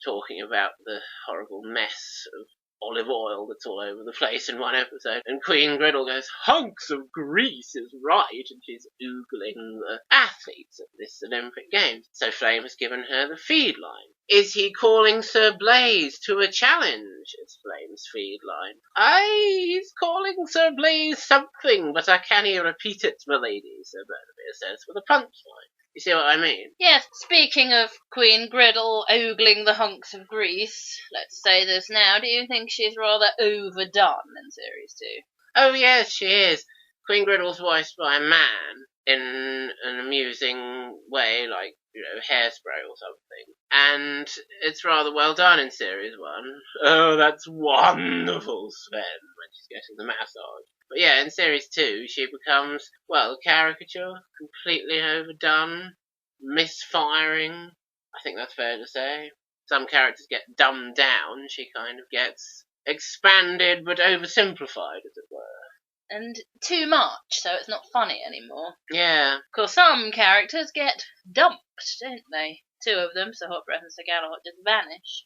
Talking about the horrible mess of olive oil that's all over the place in one episode. And Queen Griddle goes, hunks of grease is right, and she's oogling the athletes at this Olympic Games. So Flame has given her the feed line. Is he calling Sir Blaze to a challenge? Is Flame's feed line. Aye, he's calling Sir Blaze something, but I can't repeat it, my lady, Sir Bernabé says, with a punchline. You see what I mean? Yes, speaking of Queen Griddle ogling the hunks of grease, let's say this now, do you think she's rather overdone in Series 2? Oh yes, she is. Queen Griddle's voiced by a man in an amusing way, like, Hairspray or something. And it's rather well done in Series 1. Oh, that's wonderful, Sven, when she's getting the massage. But yeah, in Series 2, she becomes, well, caricature, completely overdone, misfiring. I think that's fair to say. Some characters get dumbed down, she kind of gets expanded but oversimplified, as it were. And too much, so it's not funny anymore. Yeah. Of course, some characters get dumped, don't they? Two of them, Sir Hot Breath and Sir Galahad, just vanish.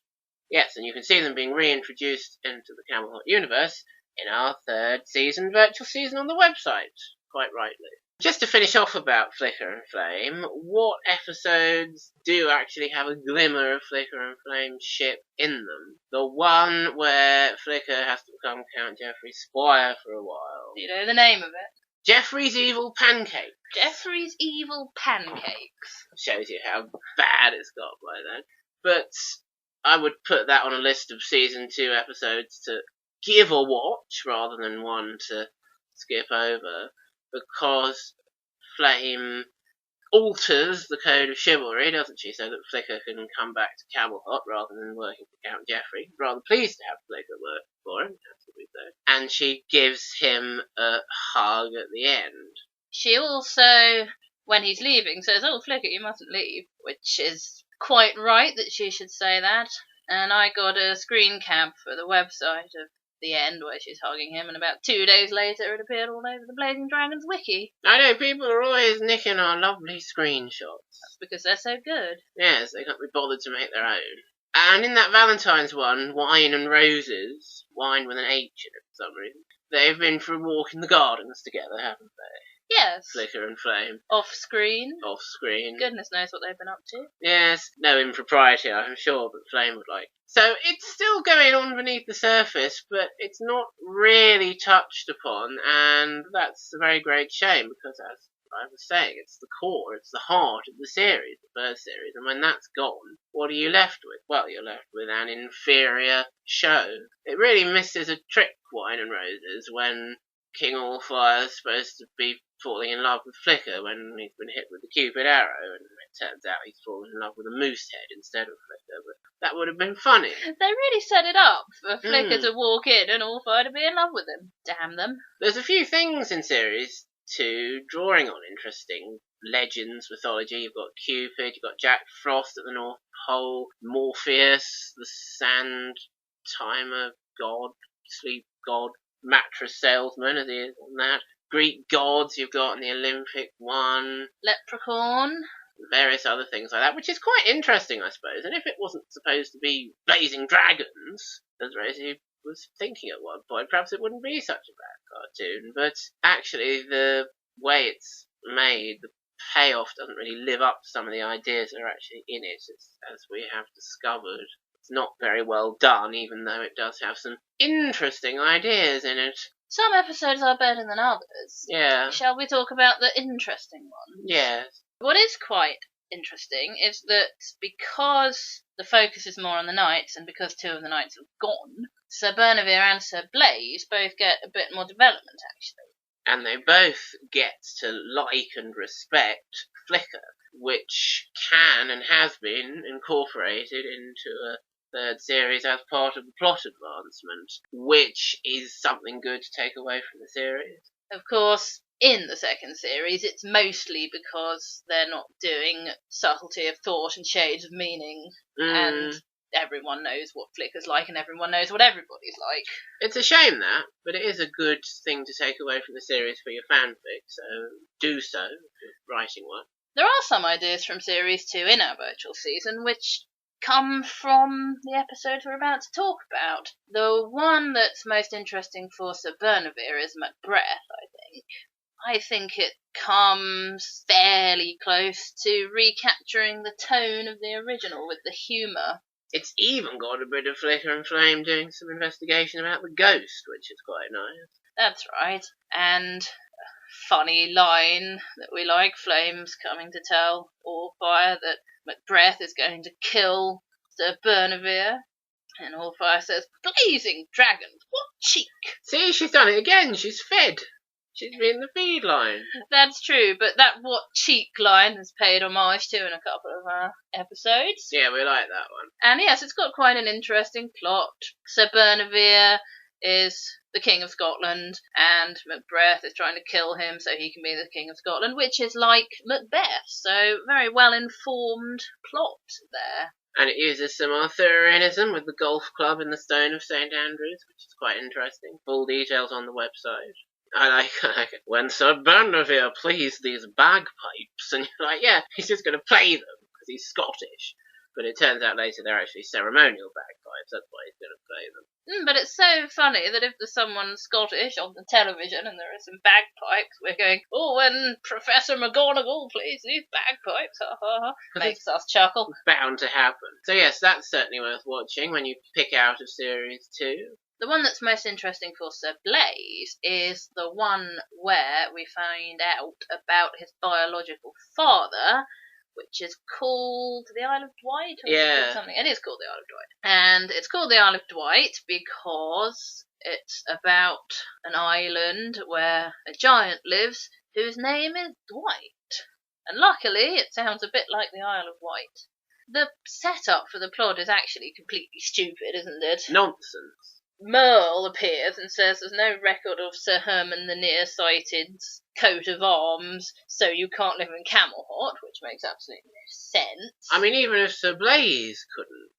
Yes, and you can see them being reintroduced into the Camelot universe in our 3rd season virtual season on the website, quite rightly. Just to finish off about Flicker and Flame, what episodes do actually have a glimmer of Flicker and Flame's ship in them? The one where Flicker has to become Count Geoffrey's squire for a while. Do you know the name of it? Geoffrey's Evil Pancake. Geoffrey's Evil Pancakes. Shows you how bad it's got by then. But I would put that on a list of season 2 episodes to give a watch rather than one to skip over, because Flame alters the code of chivalry, doesn't she, so that Flicker can come back to Camelot rather than working for Count Geoffrey. Rather pleased to have Flicker work for him, absolutely so. And she gives him a hug at the end. She also, when he's leaving, says, "Oh, Flicker, you mustn't leave," which is quite right that she should say that. And I got a screen cap for the website of the end where she's hugging him, and about 2 days later it appeared all over the Blazing Dragons wiki. I know, people are always nicking our lovely screenshots. That's because they're so good. Yes, they can't be bothered to make their own. And in that Valentine's one, Wine and Roses, wine with an H in it for some reason, they've been for a walk in the gardens together, haven't they? Yes. Flicker and Flame. Off screen. Off screen. Goodness knows what they've been up to. Yes, no impropriety, I'm sure, but Flame would like. So it's still going on beneath the surface, but it's not really touched upon, and that's a very great shame, because as I was saying, it's the core, it's the heart of the series, the first series, and when that's gone, what are you left with? Well, you're left with an inferior show. It really misses a trick, Wine and Roses, when King Allfire's supposed to be falling in love with Flicker when he's been hit with the Cupid arrow, and it turns out he's fallen in love with a moose head instead of Flicker, but that would have been funny. They really set it up for Flicker to walk in and Allfire to be in love with him. Damn them. There's a few things in Series 2 drawing on interesting legends, mythology. You've got Cupid, you've got Jack Frost at the North Pole, Morpheus, the sand timer god, sleep god, mattress salesman as he is on that. Greek gods you've got in the Olympic one. Leprechaun. Various other things like that, which is quite interesting, I suppose. And if it wasn't supposed to be Blazing Dragons, as Rosie was thinking at one point, perhaps it wouldn't be such a bad cartoon. But actually, the way it's made, the payoff doesn't really live up to some of the ideas that are actually in it, as we have discovered. It's not very well done, even though it does have some interesting ideas in it. Some episodes are better than others. Yeah. Shall we talk about the interesting ones? Yes. What is quite interesting is that because the focus is more on the knights, and because 2 of the knights have gone, Sir Bernavere and Sir Blaze both get a bit more development, actually. And they both get to like and respect Flicker, which can and has been incorporated into a 3rd series as part of the plot advancement, which is something good to take away from the series. Of course, in the 2nd series, it's mostly because they're not doing subtlety of thought and shades of meaning, and everyone knows what Flicker's like and everyone knows what everybody's like. It's a shame that, but it is a good thing to take away from the series for your fanfic, so do so if you're writing one. There are some ideas from Series 2 in our virtual season which come from the episodes we're about to talk about. The one that's most interesting for Sir Bernavere is Macbeth, I think. I think it comes fairly close to recapturing the tone of the original with the humour. It's even got a bit of Flicker and Flame doing some investigation about the ghost, which is quite nice. That's right. And a funny line that we like, Flame's coming to tell Allfire that Macbeth is going to kill Sir Bernavere. And Allfire says, "Blazing dragons, what cheek!" See, she's done it again. She's fed. She's been the feed line. That's true, but that "what cheek" line is paid homage to in a couple of our episodes. Yeah, we like that one. And yes, it's got quite an interesting plot. Sir Bernavere is the King of Scotland, and Macbeth is trying to kill him so he can be the King of Scotland, which is like Macbeth, so very well-informed plot there. And it uses some Arthurianism with the golf club in the stone of St. Andrews, which is quite interesting. Full details on the website. I like it. When Sir Bernavere plays these bagpipes, and you're like, yeah, he's just going to play them because he's Scottish. But it turns out later they're actually ceremonial bagpipes. That's why he's going to play them. But it's so funny that if there's someone Scottish on the television and there are some bagpipes, we're going, "Oh, when Professor McGonagall plays these bagpipes, ha ha ha," makes us chuckle. Bound to happen. So yes, that's certainly worth watching when you pick out of Series 2. The one that's most interesting for Sir Blaise is the one where we find out about his biological father, which is called the Isle of Dwight, or Yeah. something. It is called the Isle of Dwight. And it's called the Isle of Dwight because it's about an island where a giant lives whose name is Dwight. And luckily, it sounds a bit like the Isle of Wight. The setup for the plot is actually completely stupid, isn't it? Nonsense. Merle appears and says there's no record of Sir Herman the Nearsighted's coat of arms, so you can't live in Camelot, which makes absolutely no sense. I mean, even if Sir Blaise couldn't,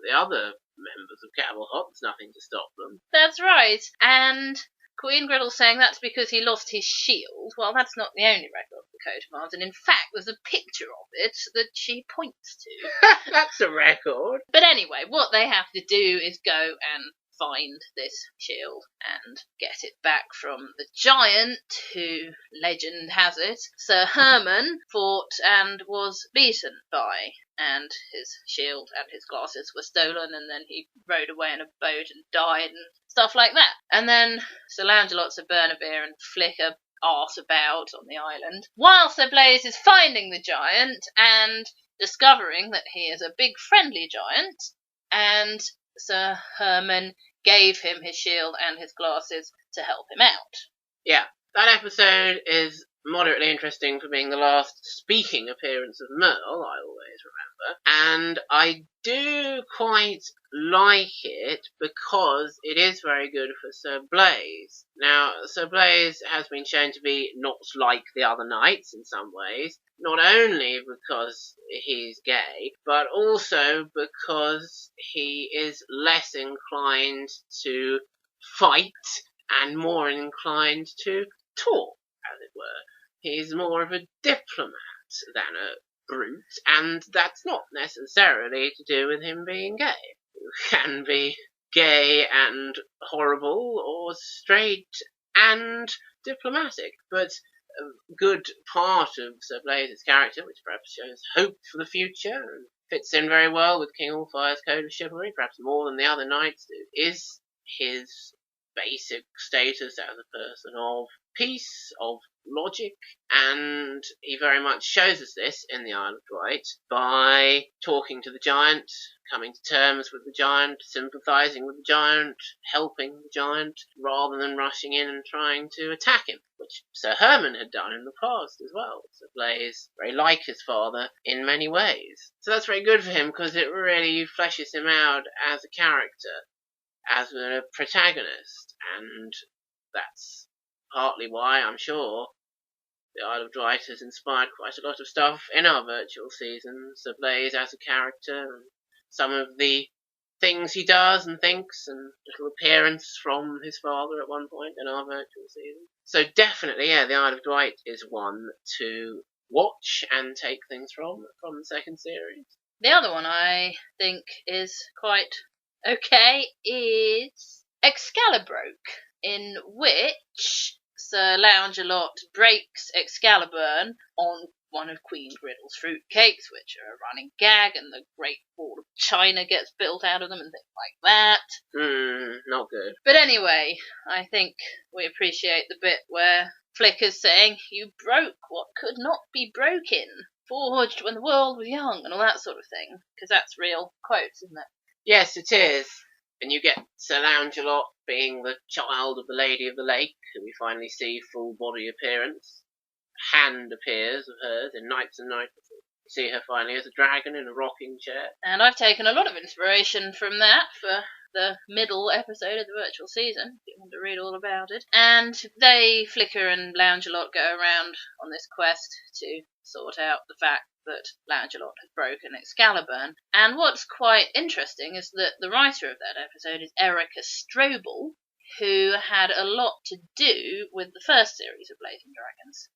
the other members of Camelot, there's nothing to stop them. That's right. And Queen Griddle's saying that's because he lost his shield. Well, that's not the only record of the coat of arms, and in fact there's a picture of it that she points to. That's a record. But anyway, what they have to do is go and find this shield and get it back from the giant who, legend has it, Sir Herman fought and was beaten by, and his shield and his glasses were stolen, and then he rode away in a boat and died and stuff like that. And then Sir Lancelot, Sir Bernavere and Flicker arse about on the island, while Sir Blaise is finding the giant and discovering that he is a big friendly giant, and Sir Herman gave him his shield and his glasses to help him out. Yeah, that episode is moderately interesting for being the last speaking appearance of Merle, I always remember. And I do quite like it because it is very good for Sir Blaise. Now, Sir Blaise has been shown to be not like the other knights in some ways, not only because he's gay, but also because he is less inclined to fight and more inclined to talk, as it were. He's more of a diplomat than a brute, and that's not necessarily to do with him being gay. You can be gay and horrible, or straight and diplomatic, but a good part of Sir Blaise's character, which perhaps shows hope for the future and fits in very well with King Allfire's code of chivalry, perhaps more than the other knights do, is his basic status as a person of peace, of logic, and he very much shows us this in the Isle of Dwight by talking to the giant, coming to terms with the giant, sympathising with the giant, helping the giant, rather than rushing in and trying to attack him, which Sir Herman had done in the past as well. Sir Blaise, very like his father in many ways. So that's very good for him because it really fleshes him out as a character, as a protagonist, and that's partly why, I'm sure, the Isle of Dwight has inspired quite a lot of stuff in our virtual season. Sir Blaise as a character, and some of the things he does and thinks, and little appearance from his father at one point in our virtual season. So definitely, yeah, the Isle of Dwight is one to watch and take things from the second series. The other one I think is quite okay is Excalibroke, in which Sir Lancelot breaks Excalibur on one of Queen Griddle's fruitcakes, which are a running gag, and the Great Wall of China gets built out of them and things like that. Not good. But anyway, I think we appreciate the bit where Flicker's saying, "You broke what could not be broken, forged when the world was young," and all that sort of thing, because that's real quotes, isn't it? Yes, it is. And you get Sir Lancelot being the child of the Lady of the Lake, who we finally see full body appearance. Hand appears of hers in Knights and Knights. You see her finally as a dragon in a rocking chair. And I've taken a lot of inspiration from that for the middle episode of the virtual season, if you want to read all about it. And Flicker and Lancelot, go around on this quest to sort out the fact that Lancelot has broken Excalibur. And what's quite interesting is that the writer of that episode is Erica Strobel, who had a lot to do with the first series of Blazing Dragons.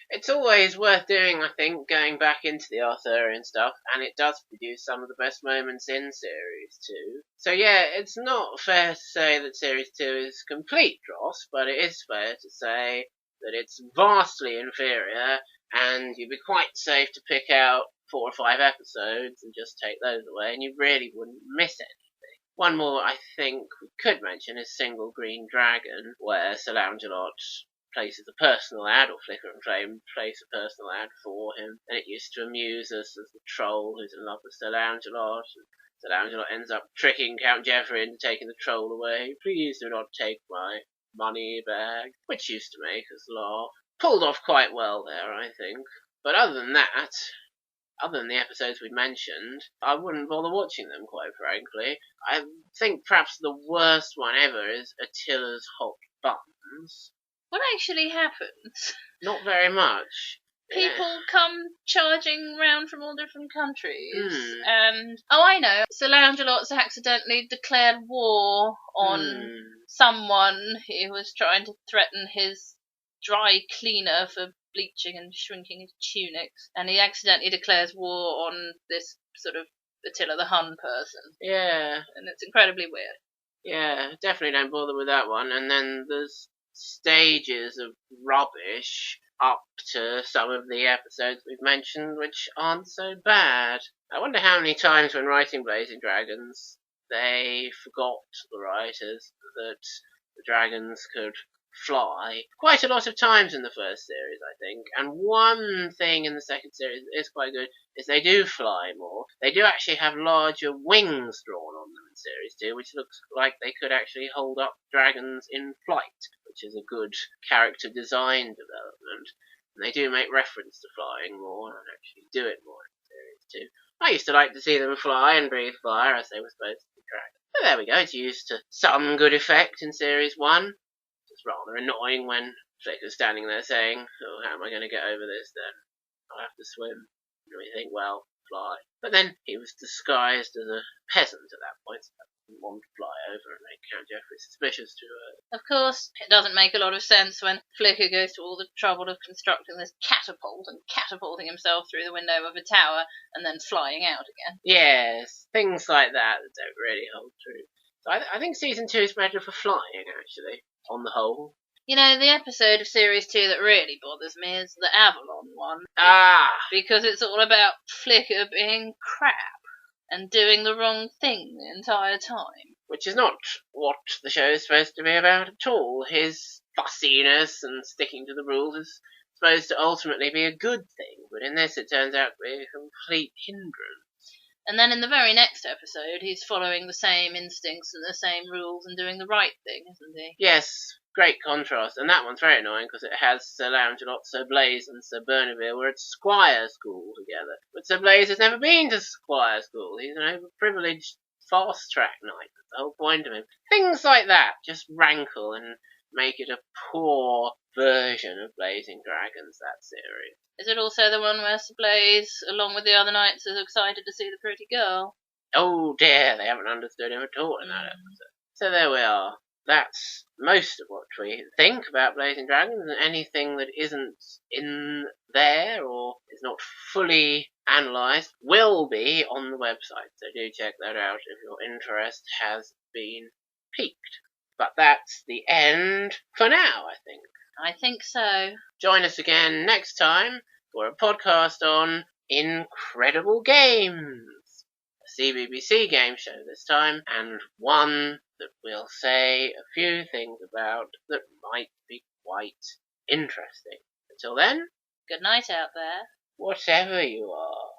It's always worth doing, I think, going back into the Arthurian stuff, and it does produce some of the best moments in Series 2. So yeah, it's not fair to say that Series 2 is complete dross, but it is fair to say that it's vastly inferior, and you'd be quite safe to pick out 4 or 5 episodes and just take those away, and you really wouldn't miss anything. One more I think we could mention is Single Green Dragon, where Sir Lancelot places a personal ad, or Flicker and Flame place a personal ad for him, and it used to amuse us as the troll who's in love with Sir Lancelot, and Sir Lancelot ends up tricking Count Geoffrey into taking the troll away. "Please do not take my money bag," which used to make us laugh. Pulled off quite well there, I think. But other than that, other than the episodes we mentioned, I wouldn't bother watching them, quite frankly. I think perhaps the worst one ever is Attila's Hot Buns. What actually happens? Not very much. People come charging round from all different countries, and I know, Sir Lancelot's accidentally declared war on someone who was trying to threaten his dry cleaner for bleaching and shrinking his tunics, and he accidentally declares war on this sort of Attila the Hun person. Yeah. And it's incredibly weird. Yeah, definitely don't bother with that one. And then there's stages of rubbish up to some of the episodes we've mentioned which aren't so bad. I wonder how many times when writing Blazing Dragons they forgot, the writers, that the dragons could fly. Quite a lot of times in the first series, I think. And one thing in the second series that is quite good is they do fly more. They do actually have larger wings drawn on them in Series 2, which looks like they could actually hold up dragons in flight, which is a good character design development. And they do make reference to flying more and actually do it more in Series 2. I used to like to see them fly and breathe fire as they were supposed to be dragons. But there we go, it's used to some good effect in Series 1. It's rather annoying when Flicker's standing there saying, "Oh, how am I going to get over this then? I'll have to swim." And we think, well, fly. But then he was disguised as a peasant at that point, so he didn't want to fly over and make Count Geoffrey suspicious to her. Of course, it doesn't make a lot of sense when Flicker goes to all the trouble of constructing this catapult and catapulting himself through the window of a tower and then flying out again. Yes, things like that don't really hold true. So I think Season 2 is better for flying, actually, on the whole. You know, the episode of Series 2 that really bothers me is the Avalon one. Because it's all about Flicker being crap and doing the wrong thing the entire time. Which is not what the show is supposed to be about at all. His fussiness and sticking to the rules is supposed to ultimately be a good thing, but in this it turns out to be a complete hindrance. And then in the very next episode, he's following the same instincts and the same rules and doing the right thing, isn't he? Yes, great contrast. And that one's very annoying because it has Sir Lancelot, Sir Blaise and Sir Bernevere were at Squire School together. But Sir Blaise has never been to Squire School. He's an overprivileged fast-track knight. That's the whole point of him. Things like that just rankle and make it a poor version of Blazing Dragons, that series. Is it also the one where Sir Blaise, along with the other knights, is excited to see the pretty girl? Oh dear, they haven't understood him at all in that episode. So there we are. that's most of what we think about Blazing Dragons, and anything that isn't in there or is not fully analysed will be on the website, so do check that out if your interest has been piqued. But that's the end for now, I think. I think so. Join us again next time for a podcast on Incredible Games, a CBBC game show this time, and one that we'll say a few things about that might be quite interesting. Until then, Good night out there. whatever you are.